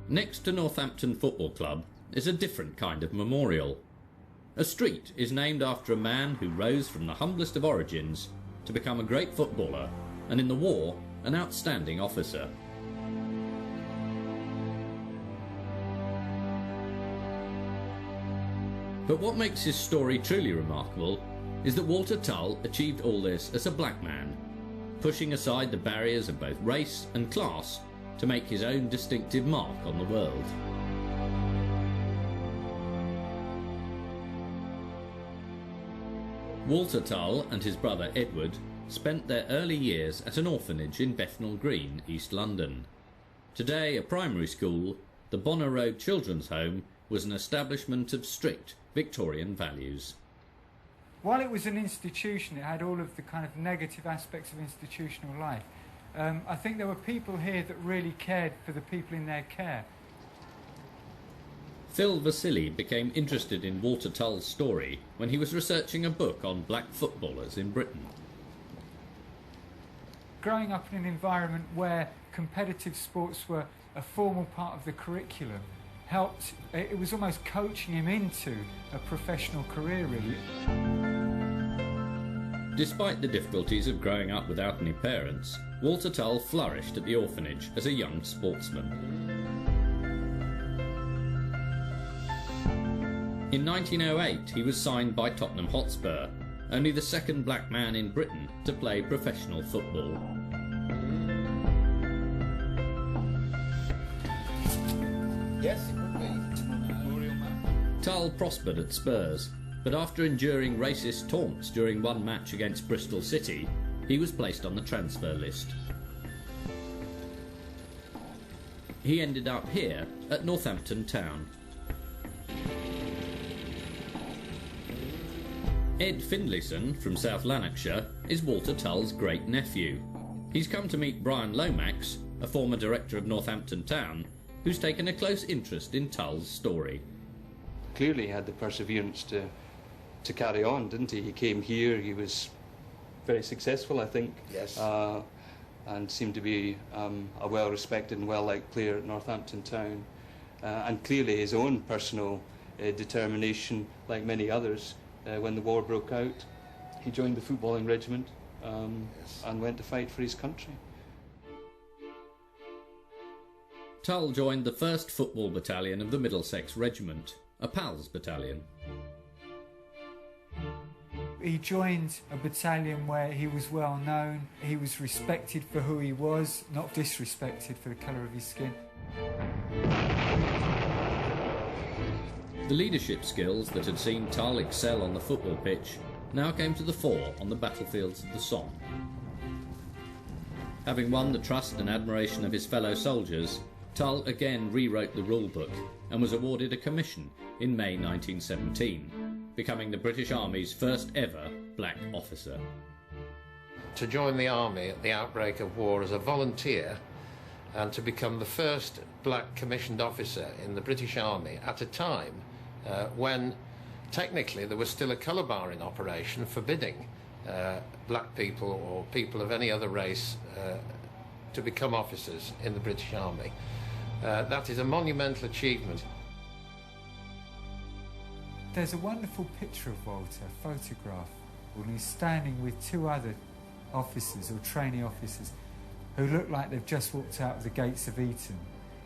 Next to Northampton Football Club is a different kind of memorial. A street is named after a man who rose from the humblest of origins to become a great footballer and in the war an outstanding officer. But what makes his story truly remarkable is that Walter Tull achieved all this as a black man, pushing aside the barriers of both race and class to make his own distinctive mark on the world. Walter Tull and his brother Edward spent their early years at an orphanage in Bethnal Green, East London. Today a primary school, the Bonner Road Children's Home was an establishment of strict Victorian values. While it was an institution, it had all of the kind of negative aspects of institutional life. I think there were people here that really cared for the people in their care. Phil Vasili became interested in Walter Tull's story when he was researching a book on black footballers in Britain. Growing up in an environment where competitive sports were a formal part of the curriculum helped, it was almost coaching him into a professional career, really. Despite the difficulties of growing up without any parents, Walter Tull flourished at the orphanage as a young sportsman. In 1908 he was signed by Tottenham Hotspur, only the second black man in Britain to play professional football. Yes, it would be. Tull prospered at Spurs, but after enduring racist taunts during one match against Bristol City, he was placed on the transfer list. He ended up here at Northampton Town. Ed Findlayson from South Lanarkshire is Walter Tull's great-nephew. He's come to meet Brian Lomax, a former director of Northampton Town, who's taken a close interest in Tull's story. Clearly he had the perseverance to carry on, didn't he? He came here, he was very successful, I think. Yes. And seemed to be a well-respected and well-liked player at Northampton Town. And clearly his own personal determination, like many others, when the war broke out, he joined the footballing regiment and went to fight for his country. Tull joined the 1st Football Battalion of the Middlesex Regiment, a PALS battalion. He joined a battalion where he was well known, he was respected for who he was, not disrespected for the colour of his skin. The leadership skills that had seen Tull excel on the football pitch now came to the fore on the battlefields of the Somme. Having won the trust and admiration of his fellow soldiers, Tull again rewrote the rule book and was awarded a commission in May 1917, becoming the British Army's first ever black officer. To join the army at the outbreak of war as a volunteer and to become the first black commissioned officer in the British Army at a time when technically there was still a colour bar in operation forbidding black people or people of any other race to become officers in the British Army. That is a monumental achievement. There's a wonderful picture of Walter, a photograph, when he's standing with 2 other officers or trainee officers who look like they've just walked out of the gates of Eton.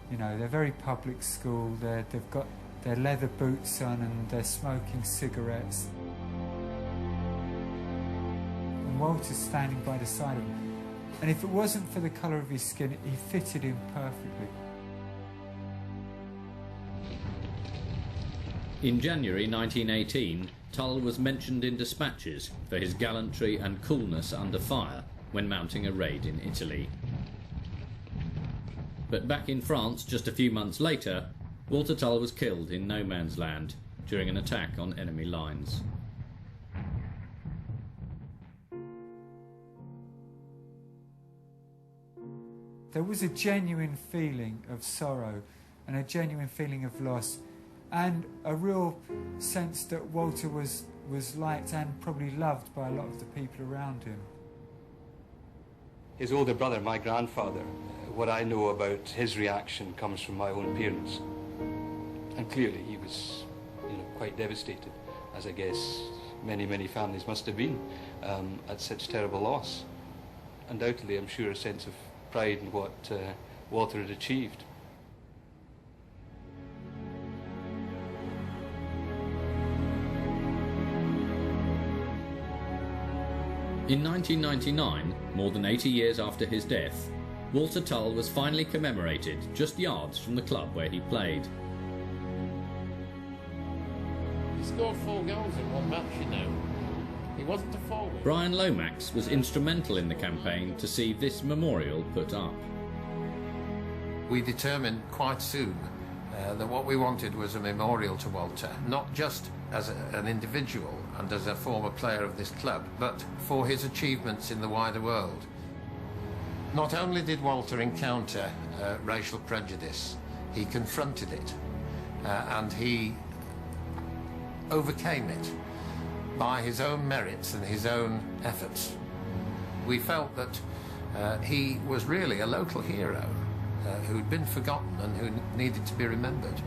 You know, they're very public school, they've got their leather boots on and they're smoking cigarettes. And Walter's standing by the side of them. And if it wasn't for the colour of his skin, he fitted in perfectly. In January 1918, Tull was mentioned in dispatches for his gallantry and coolness under fire when mounting a raid in Italy. But back in France just a few months later, Walter Tull was killed in no man's land during an attack on enemy lines. There was a genuine feeling of sorrow and a genuine feeling of loss and a real sense that Walter was liked and probably loved by a lot of the people around him. His older brother, my grandfather, what I know about his reaction comes from my own parents. And clearly he was, quite devastated, as I guess many families must have been, at such terrible loss. Undoubtedly, I'm sure, a sense of pride in what Walter had achieved. In 1999, more than 80 years after his death, Walter Tull was finally commemorated just yards from the club where he played. He scored 4 goals in one match, He wasn't a forward. Brian Lomax was instrumental in the campaign to see this memorial put up. We determined quite soon that what we wanted was a memorial to Walter, not just as an individual and as a former player of this club, but for his achievements in the wider world. Not only did Walter encounter racial prejudice, he confronted it and he overcame it by his own merits and his own efforts. We felt that he was really a local hero who'd been forgotten and who needed to be remembered.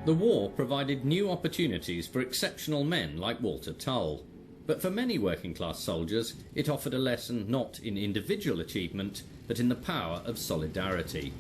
The war provided new opportunities for exceptional men like Walter Tull. But for many working-class soldiers, it offered a lesson not in individual achievement, but in the power of solidarity.